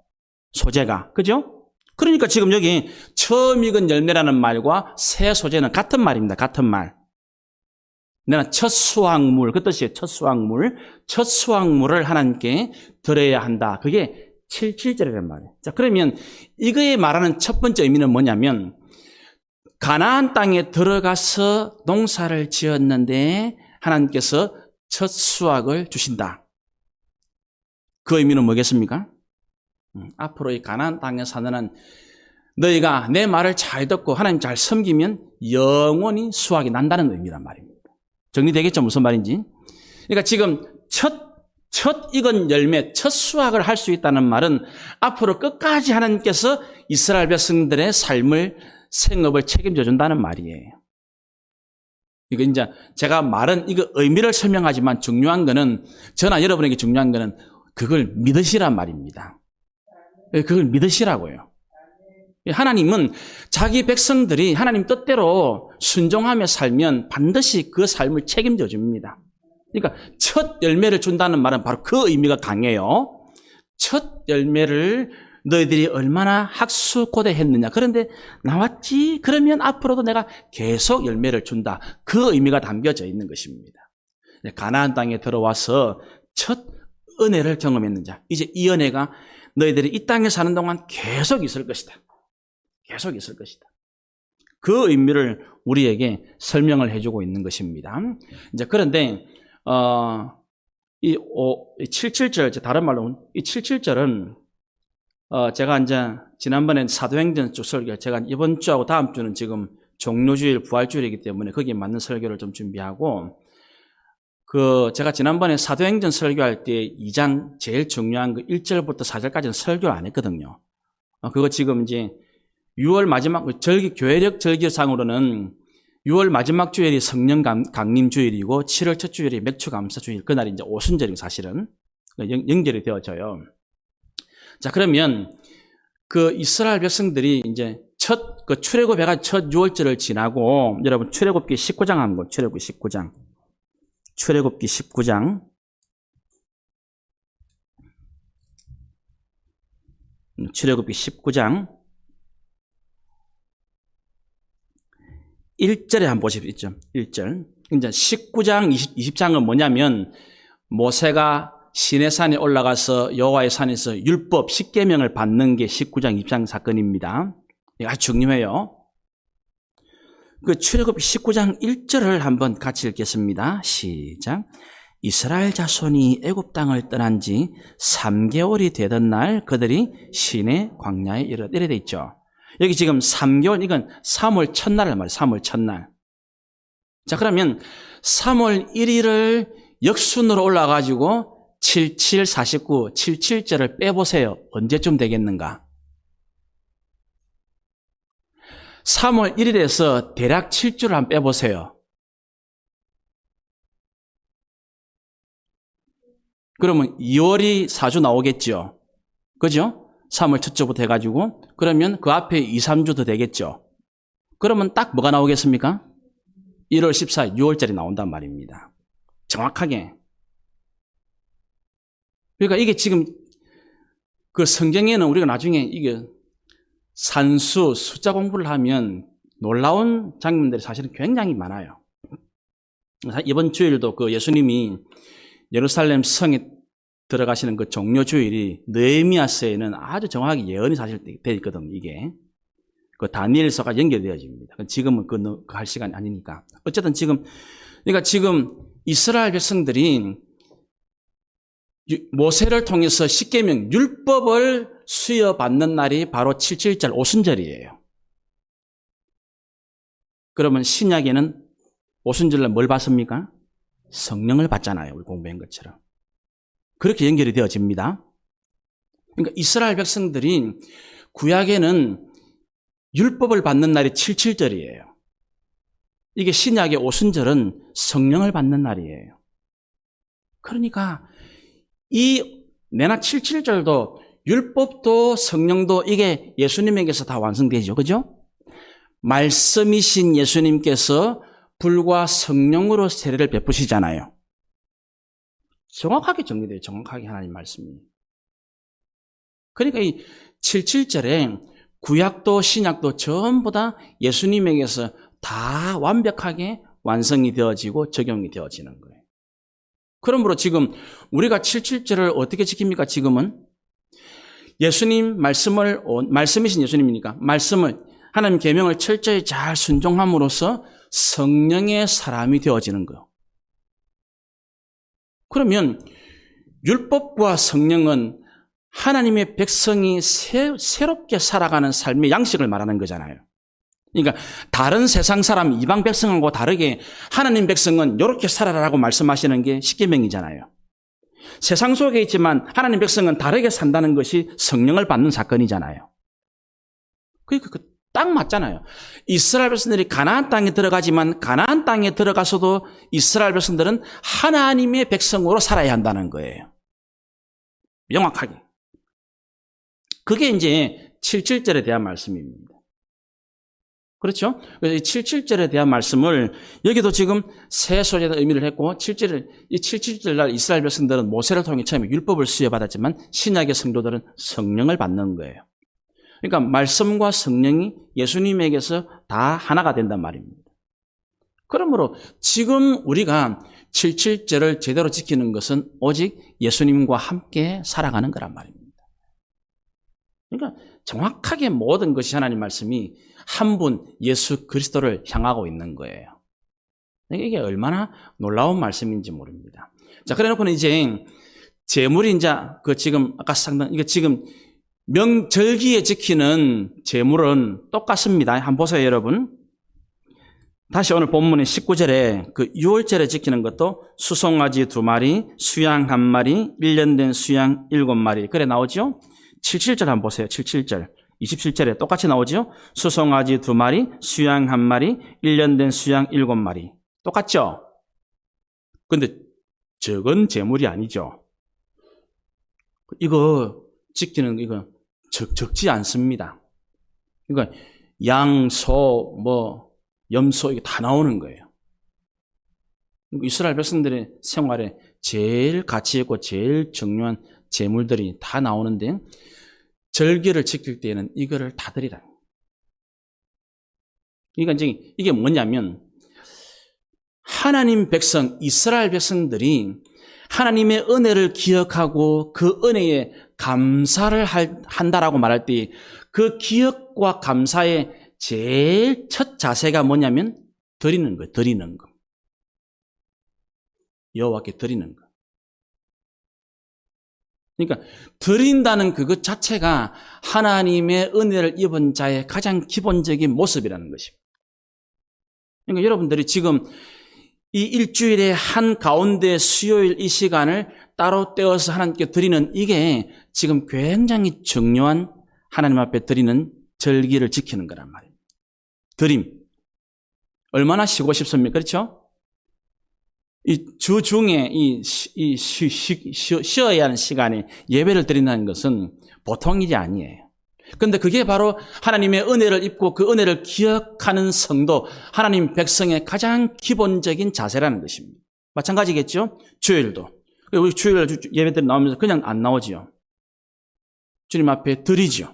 소재가. 그죠? 그러니까 지금 여기 처음 익은 열매라는 말과 새 소재는 같은 말입니다. 같은 말. 내가 첫 수확물, 그 뜻이에요. 첫 수확물. 첫 수확물을 하나님께 드려야 한다. 그게 77절이란 말이에요. 자, 그러면 이거에 말하는 첫 번째 의미는 뭐냐면, 가나안 땅에 들어가서 농사를 지었는데 하나님께서 첫 수확을 주신다. 그 의미는 뭐겠습니까? 앞으로 이 가나안 땅에 사는 한 너희가 내 말을 잘 듣고 하나님 잘 섬기면 영원히 수확이 난다는 의미란 말입니다. 정리되겠죠? 무슨 말인지. 그러니까 지금 첫 익은 열매, 첫 수확을 할 수 있다는 말은 앞으로 끝까지 하나님께서 이스라엘 백성들의 삶을, 생업을 책임져 준다는 말이에요. 이거 이제 제가 말은 이거 의미를 설명하지만 중요한 거는, 저나 여러분에게 중요한 거는 그걸 믿으시란 말입니다. 그걸 믿으시라고요. 하나님은 자기 백성들이 하나님 뜻대로 순종하며 살면 반드시 그 삶을 책임져 줍니다. 그러니까 첫 열매를 준다는 말은 바로 그 의미가 강해요. 첫 열매를 너희들이 얼마나 학수고대했느냐. 그런데 나왔지? 그러면 앞으로도 내가 계속 열매를 준다. 그 의미가 담겨져 있는 것입니다. 가나안 땅에 들어와서 첫 은혜를 경험했는 자. 이제 이 은혜가 너희들이 이 땅에 사는 동안 계속 있을 것이다. 계속 있을 것이다. 그 의미를 우리에게 설명을 해주고 있는 것입니다. 이제 그런데 이 77절, 다른 말로 이 77절은 제가 이제 지난번에 사도행전 쪽 설교, 제가 이번 주하고 다음 주는 지금 종료주일, 부활주일이기 때문에 거기에 맞는 설교를 좀 준비하고, 제가 지난번에 사도행전 설교할 때 2장 제일 중요한 그 1절부터 4절까지는 설교를 안 했거든요. 그거 지금 이제 6월 마지막 교회력 절기상으로는 6월 마지막 주일이 성령 강림 주일이고 7월 첫 주일이 맥주 감사 주일. 그날이 이제 오순절이고 사실은 연결이 되어져요. 자, 그러면 그 이스라엘 백성들이 이제 그 출애굽해가 첫 6월절을 지나고, 여러분 출애굽기 19장 한번, 출애굽기 19장. 출애굽기 19장. 출애굽기 19장 1절에 한번 보십시오. 1절. 이제 19장, 20장은 뭐냐면, 모세가 시내산에 올라가서 여호와의 산에서 율법, 십계명을 받는 게 19장, 20장 사건입니다. 이거 아주 중요해요. 그 출애굽 19장 1절을 한번 같이 읽겠습니다. 시작. 이스라엘 자손이 애굽 땅을 떠난 지 3개월이 되던 날 그들이 시내 광야에 이래 돼 있죠. 여기 지금 3개월, 이건 3월 첫날을 말이에요. 3월 첫날. 자, 그러면 3월 1일을 역순으로 올라가지고 77, 49, 77절을 빼보세요. 언제쯤 되겠는가? 3월 1일에서 대략 7주를 한번 빼보세요. 그러면 2월이 4주 나오겠죠. 그죠? 3월 첫 주부터 해가지고, 그러면 그 앞에 2, 3주 더 되겠죠. 그러면 딱 뭐가 나오겠습니까? 1월 14일, 6월짜리 나온단 말입니다. 정확하게. 그러니까 이게 지금 그 성경에는 우리가 나중에 이게 산수, 숫자 공부를 하면 놀라운 장면들이 사실은 굉장히 많아요. 이번 주일도 그 예수님이 예루살렘 성에 들어가시는 그 종료주일이 느헤미야서에는 아주 정확하게 예언이 사실 되어 있거든요, 이게. 그 다니엘서가 연결되어집니다. 지금은 그 할 시간이 아니니까. 어쨌든 그러니까 지금 이스라엘 백성들이 모세를 통해서 십계명, 율법을 수여받는 날이 바로 77절 오순절이에요. 그러면 신약에는 오순절날 뭘 받습니까? 성령을 받잖아요. 우리 공부한 것처럼. 그렇게 연결이 되어집니다. 그러니까 이스라엘 백성들이 구약에는 율법을 받는 날이 77절이에요. 이게 신약의 오순절은 성령을 받는 날이에요. 그러니까 이 내나 77절도 율법도 성령도 이게 예수님에게서 다 완성되죠. 그죠? 말씀이신 예수님께서 불과 성령으로 세례를 베푸시잖아요. 정확하게 정리돼요. 정확하게 하나님 말씀이. 그러니까 이 77절에 구약도 신약도 전부 다 예수님에게서 다 완벽하게 완성이 되어지고 적용이 되어지는 거예요. 그러므로 지금 우리가 77절을 어떻게 지킵니까? 지금은 예수님 말씀이신 예수님이니까 말씀을 하나님 계명을 철저히 잘 순종함으로써 성령의 사람이 되어지는 거예요. 그러면 율법과 성령은 하나님의 백성이 새롭게 살아가는 삶의 양식을 말하는 거잖아요. 그러니까 다른 세상 사람 이방 백성하고 다르게 하나님 백성은 이렇게 살아라라고 말씀하시는 게 십계명이잖아요. 세상 속에 있지만 하나님 백성은 다르게 산다는 것이 성령을 받는 사건이잖아요. 그러니까 딱 맞잖아요. 이스라엘 백성들이 가나안 땅에 들어가지만 가나안 땅에 들어가서도 이스라엘 백성들은 하나님의 백성으로 살아야 한다는 거예요. 명확하게. 그게 이제 77절에 대한 말씀입니다. 그렇죠? 그래서 이 77절에 대한 말씀을 여기도 지금 새 소재의 의미를 했고 이 77절 날 이스라엘 백성들은 모세를 통해 처음에 율법을 수여받았지만 신약의 성도들은 성령을 받는 거예요. 그러니까 말씀과 성령이 예수님에게서 다 하나가 된단 말입니다. 그러므로 지금 우리가 77절을 제대로 지키는 것은 오직 예수님과 함께 살아가는 거란 말입니다. 그러니까 정확하게 모든 것이 하나님 말씀이 한 분 예수 그리스도를 향하고 있는 거예요. 이게 얼마나 놀라운 말씀인지 모릅니다. 자, 그래 놓고는 이제 제물이 이제 지금 아까 상당 이게 지금 명절기에 지키는 제물은 똑같습니다. 한번 보세요, 여러분. 다시 오늘 본문의 19절에 그 유월절에 지키는 것도 수송아지 2마리, 수양 1마리, 1년 된 수양 7마리. 그래 나오죠? 77절 한번 보세요. 77절. 27절에 똑같이 나오죠? 수송아지 2마리, 수양 1마리, 1년 된 수양 7마리. 똑같죠? 근데 적은 제물이 아니죠. 이거 지키는 이거 적지 않습니다. 그러니까 양, 소, 염소 이게 다 나오는 거예요. 이스라엘 백성들의 생활에 제일 가치 있고 제일 중요한 제물들이 다 나오는데 절기를 지킬 때에는 이거를 다 드리라. 그러니까 이제 이게 뭐냐면 하나님 백성, 이스라엘 백성들이 하나님의 은혜를 기억하고 그 은혜에 감사를 한다라고 말할 때 그 기억과 감사의 제일 첫 자세가 뭐냐면 드리는 거예요. 드리는 거. 여호와께 드리는 거. 그러니까 드린다는 그것 자체가 하나님의 은혜를 입은 자의 가장 기본적인 모습이라는 것입니다. 그러니까 여러분들이 지금 이 일주일의 한 가운데 수요일 이 시간을 따로 떼어서 하나님께 드리는 이게 지금 굉장히 중요한 하나님 앞에 드리는 절기를 지키는 거란 말입니다. 드림. 얼마나 쉬고 싶습니까? 그렇죠? 이 주 중에 쉬어야 하는 시간에 예배를 드린다는 것은 보통 일이 아니에요. 그런데 그게 바로 하나님의 은혜를 입고 그 은혜를 기억하는 성도, 하나님 백성의 가장 기본적인 자세라는 것입니다. 마찬가지겠죠? 주일도. 우리 주일 예배들 나오면서 그냥 안 나오지요. 주님 앞에 드리죠.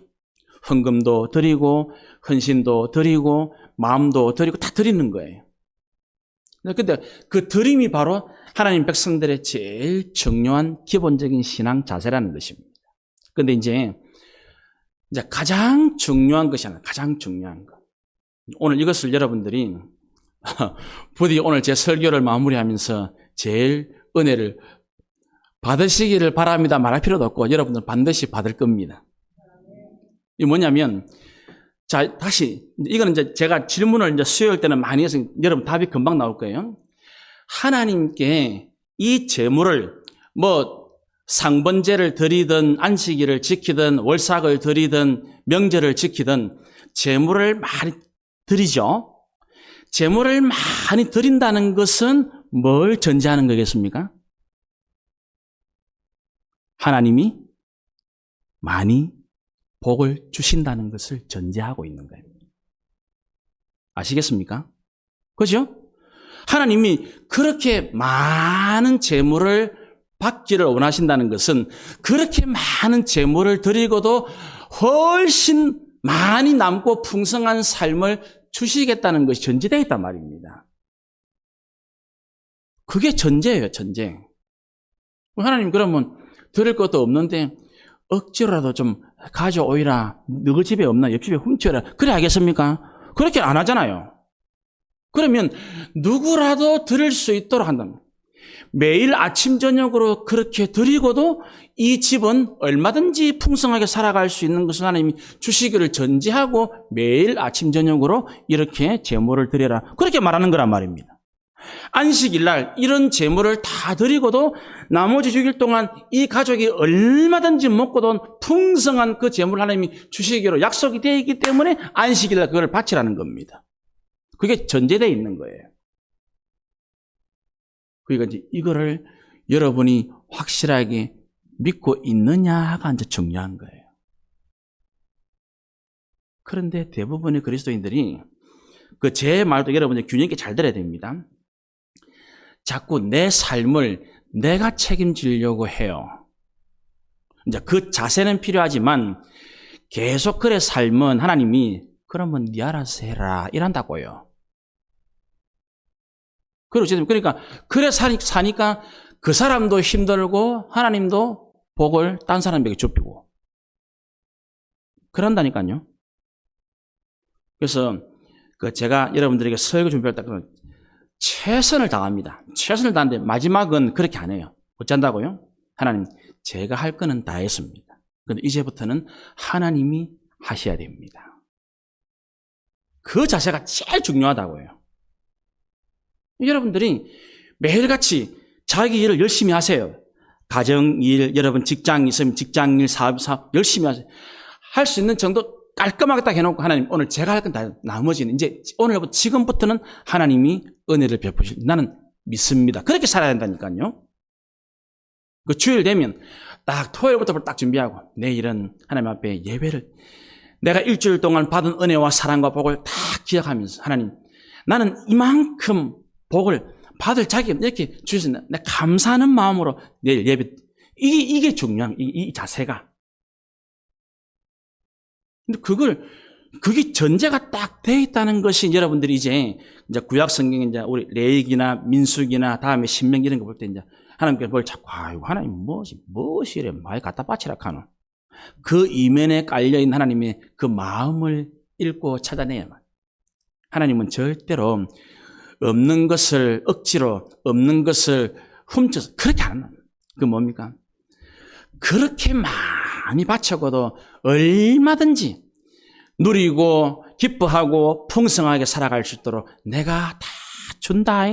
헌금도 드리고, 헌신도 드리고, 마음도 드리고 다 드리는 거예요. 근데 그 드림이 바로 하나님 백성들의 제일 중요한 기본적인 신앙 자세라는 것입니다. 그런데 이제 가장 중요한 것이 하나, 가장 중요한 것. 오늘 이것을 여러분들이 부디 오늘 제 설교를 마무리하면서 제일 은혜를 받으시기를 바랍니다. 말할 필요도 없고 여러분들 반드시 받을 겁니다. 이게 뭐냐면, 자, 다시, 이거는 이제 제가 질문을 이제 수요일 때는 많이 해서 여러분 답이 금방 나올 거예요. 하나님께 이 제물을 상번제를 드리든 안식일을 지키든 월삭을 드리든 명절을 지키든 제물을 많이 드리죠. 제물을 많이 드린다는 것은 뭘 전제하는 거겠습니까? 하나님이 많이 복을 주신다는 것을 전제하고 있는 거예요. 아시겠습니까? 그죠? 하나님이 그렇게 많은 재물을 받기를 원하신다는 것은 그렇게 많은 재물을 드리고도 훨씬 많이 남고 풍성한 삶을 주시겠다는 것이 전제되어 있단 말입니다. 그게 전제예요, 전제. 하나님 그러면 드릴 것도 없는데 억지로라도 좀 가져오이라. 너희 집에 없나? 옆집에 훔쳐라. 그래 하겠습니까? 그렇게 안 하잖아요. 그러면 누구라도 드릴 수 있도록 한다는 거예요. 매일 아침 저녁으로 그렇게 드리고도 이 집은 얼마든지 풍성하게 살아갈 수 있는 것을 하나님이 주시기를 전제하고 매일 아침 저녁으로 이렇게 제물을 드려라. 그렇게 말하는 거란 말입니다. 안식일 날 이런 제물을 다 드리고도 나머지 6일 동안 이 가족이 얼마든지 먹고도 풍성한 그 제물을 하나님이 주시기로 약속이 되어 있기 때문에 안식일 날 그걸 바치라는 겁니다. 그게 전제되어 있는 거예요. 그러니까 이제 이거를 여러분이 확실하게 믿고 있느냐가 이제 중요한 거예요. 그런데 대부분의 그리스도인들이 그 제 말도 여러분이 균형 있게 잘 들어야 됩니다. 자꾸 내 삶을 내가 책임지려고 해요. 이제 그 자세는 필요하지만 계속 그래 삶은 하나님이 그러면 네 알아서 해라 이란다고요. 그러니까 그래 사니까 그 사람도 힘들고 하나님도 복을 딴 사람에게 줍히고 그런다니까요. 그래서 제가 여러분들에게 설교 준비할 때 최선을 다합니다. 최선을 다하는데 마지막은 그렇게 안 해요. 어쩐다고요? 하나님, 제가 할 거는 다 했습니다. 그런데 이제부터는 하나님이 하셔야 됩니다. 그 자세가 제일 중요하다고요. 여러분들이 매일같이 자기 일을 열심히 하세요. 가정일, 여러분 직장 있으면 직장일, 사업 열심히 하세요. 할 수 있는 정도 깔끔하게 딱 해놓고 하나님 오늘 제가 할 건 다 나머지는 이제 오늘부터 지금부터는 하나님이 은혜를 베푸실 나는 믿습니다. 그렇게 살아야 된다니까요. 그 주일 되면 딱 토요일부터 딱 준비하고 내일은 하나님 앞에 예배를 내가 일주일 동안 받은 은혜와 사랑과 복을 다 기억하면서 하나님 나는 이만큼 복을 받을 자격 이렇게 주셔서 내가 감사하는 마음으로 내일 예배 이게 중요한 이 자세가. 근데 그게 전제가 딱 돼 있다는 것이 여러분들이 이제 구약 성경에 이제 우리 레위기나 민수기나 다음에 신명기 이런 거 볼 때 이제 하나님께서 뭘 자꾸 아이고 하나님 무엇이래 많이 갖다 바치라 하노. 그 이면에 깔려 있는 하나님의 그 마음을 읽고 찾아내야만. 하나님은 절대로 없는 것을 억지로 없는 것을 훔쳐서 그렇게 안 합니다. 그 뭡니까? 그렇게 많이 바쳐고도 얼마든지 누리고 기뻐하고 풍성하게 살아갈 수 있도록 내가 다 준다.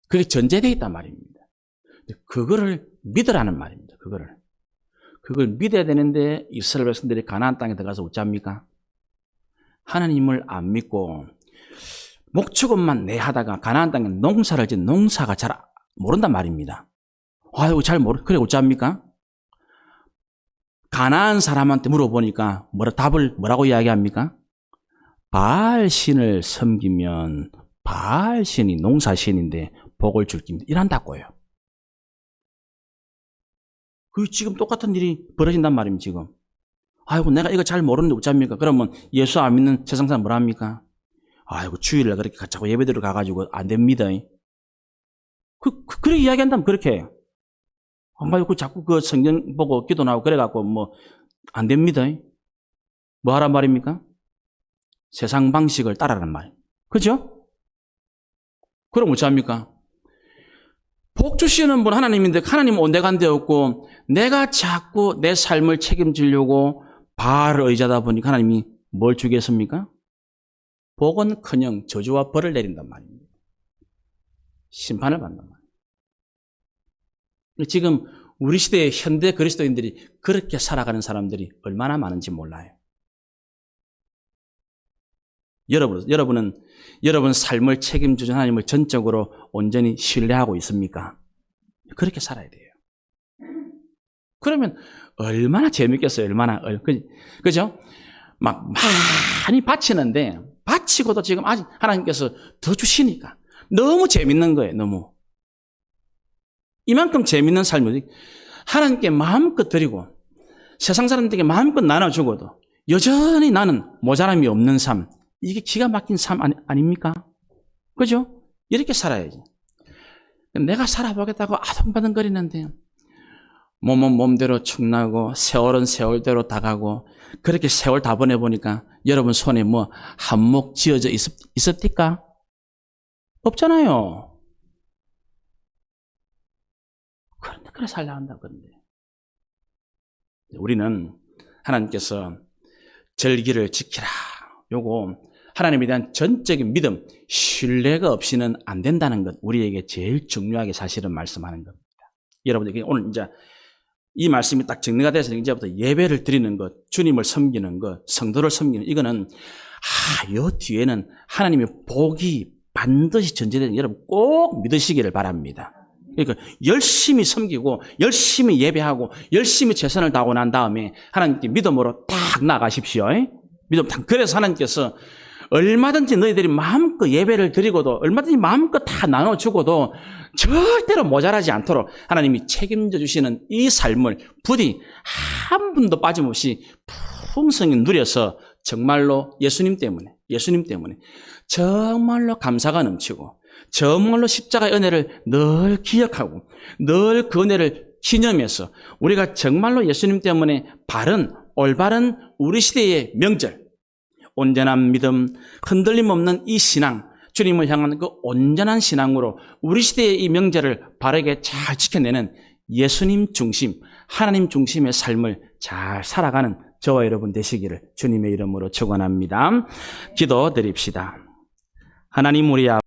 그게 전제되어 있단 말입니다. 그거를 믿으라는 말입니다. 그걸 믿어야 되는데 이스라엘 백성들이 가나안 땅에 들어가서 어쩝니까? 하나님을 안 믿고 목축업만 내 하다가 가나안 땅에 농사를 짓는 농사가 잘 모른단 말입니다. 아이고 잘 그래 어쩝니까? 가나안 사람한테 물어보니까 답을 뭐라고 이야기합니까? 바알 신을 섬기면 바알 신이 농사신인데 복을 줄 깁니다. 이란다고요. 그 지금 똑같은 일이 벌어진단 말입니다. 지금. 아이고 내가 이거 잘 모르는데 어쩝니까? 그러면 예수 안 믿는 세상 사람 뭐라 합니까? 아이고 주일날 그렇게 자꾸 예배드려 가가지고 안 됩니다. 그렇게 이야기한다면 그렇게 해요. 아이고 자꾸 그 성경 보고 기도 나오고 그래갖고 뭐 안 됩니다. 뭐 하란 말입니까? 세상 방식을 따라라는 말. 그죠? 그럼 어찌합니까? 복 주시는 분 하나님인데 하나님은 온데간데 없고 내가 자꾸 내 삶을 책임지려고 바알을 의지하다 보니까 하나님이 뭘 주겠습니까? 복은커녕 저주와 벌을 내린단 말입니다. 심판을 받는단 말입니다. 지금 우리 시대의 현대 그리스도인들이 그렇게 살아가는 사람들이 얼마나 많은지 몰라요. 여러분은 여러분 삶을 책임지는 하나님을 전적으로 온전히 신뢰하고 있습니까? 그렇게 살아야 돼요. 그러면 얼마나 재밌겠어요. 얼마나. 그죠? 막 많이 바치는데 바치고도 지금 아직 하나님께서 더 주시니까 너무 재밌는 거예요. 너무. 이만큼 재밌는 삶을 하나님께 마음껏 드리고 세상 사람들에게 마음껏 나눠주고도 여전히 나는 모자람이 없는 삶. 이게 기가 막힌 삶 아닙니까? 그죠? 이렇게 살아야지. 내가 살아보겠다고 아둥바둥거리는데 몸은 몸대로 축나고 세월은 세월대로 다가고 그렇게 세월 다 보내보니까 여러분 손에 뭐 한몫 지어져 있었습니까? 없잖아요. 그런데 그래 살려야 한다 그런데. 우리는 하나님께서 절기를 지키라. 요거 하나님에 대한 전적인 믿음, 신뢰가 없이는 안 된다는 것, 우리에게 제일 중요하게 사실은 말씀하는 겁니다. 여러분들 오늘 이제 이 말씀이 딱 정리가 돼서 이제부터 예배를 드리는 것, 주님을 섬기는 것, 성도를 섬기는 이거는 요 뒤에는 하나님의 복이 반드시 전제되는 여러분 꼭 믿으시기를 바랍니다. 그러니까 열심히 섬기고 열심히 예배하고 열심히 최선을 다하고 난 다음에 하나님께 믿음으로 딱 나가십시오. 믿음 딱. 그래서 하나님께서 얼마든지 너희들이 마음껏 예배를 드리고도 얼마든지 마음껏 다 나눠주고도 절대로 모자라지 않도록 하나님이 책임져 주시는 이 삶을 부디 한 분도 빠짐없이 풍성히 누려서 정말로 예수님 때문에 정말로 감사가 넘치고 정말로 십자가의 은혜를 늘 기억하고 늘 그 은혜를 기념해서 우리가 정말로 예수님 때문에 올바른 우리 시대의 명절, 온전한 믿음, 흔들림 없는 이 신앙, 주님을 향한 그 온전한 신앙으로 우리 시대의 이 명절을 바르게 잘 지켜내는 예수님 중심, 하나님 중심의 삶을 잘 살아가는 저와 여러분 되시기를 주님의 이름으로 축원합니다. 기도드립시다. 하나님 우리